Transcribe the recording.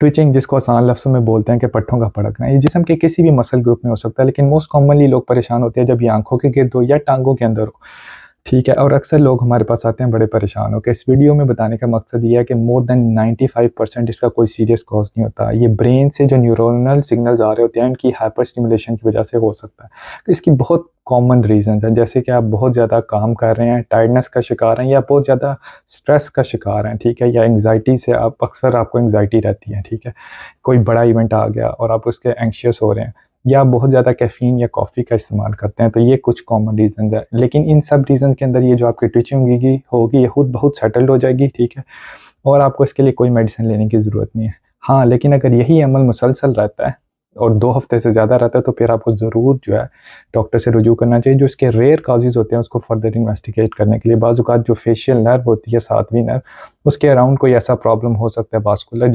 Twitching, जिसको आसान लफ्ज़ों में बोलते हैं कि पट्ठों का फड़कना, ये जिस्म के किसी भी मसल ग्रुप में हो सकता है, लेकिन मोस्ट कॉमनली लोग परेशान होते हैं जब ये आँखों के गिर्द हो या टाँगों के अंदर हो। ठीक है, और अक्सर लोग हमारे पास आते हैं बड़े परेशान होके। इस वीडियो में बताने का मकसद ये है कि मोर देन 95% इसका कोई सीरियस कॉज़ नहीं होता। ये ब्रेन से जो न्यूरोनल सिग्नल्स आ रहे होते हैं, उनकी हाइपर स्टिमुलेशन की वजह से हो सकता है। तो इसकी बहुत कॉमन रीज़न्स हैं, जैसे कि आप बहुत ज़्यादा काम कर रहे हैं, टायर्डनेस का शिकार हैं, या बहुत ज़्यादा स्ट्रेस का शिकार हैं, ठीक है, या एंग्ज़ायटी से आपको एंग्ज़ायटी रहती है, ठीक है। कोई बड़ा इवेंट आ गया और आप उसके एंग्शियस हो रहे हैं, या आप बहुत ज़्यादा कैफ़ीन या कॉफ़ी का इस्तेमाल करते हैं, तो ये कुछ कॉमन रीज़न्स हैं। लेकिन इन सब रीज़न के अंदर ये जो आपकी ट्विचिंग होगी, ये खुद बहुत सेटल्ड हो जाएगी, ठीक है, और आपको इसके लिए कोई मेडिसिन लेने की ज़रूरत नहीं है। हाँ, लेकिन अगर यही अमल मुसलसल रहता है और 2 हफ़्ते से ज़्यादा रहता है, तो फिर आपको ज़रूर जो है डॉक्टर से रुजू करना चाहिए। जो इसके रेयर कॉज़ेज़ होते हैं, उसको फर्दर इन्वेस्टिगेट करने के लिए। बाज़ औक़ात जो फेशियल नर्व होती है, 7वीं नर्व, उसके अराउंड कोई ऐसा प्रॉब्लम हो सकता है वास्कुलर,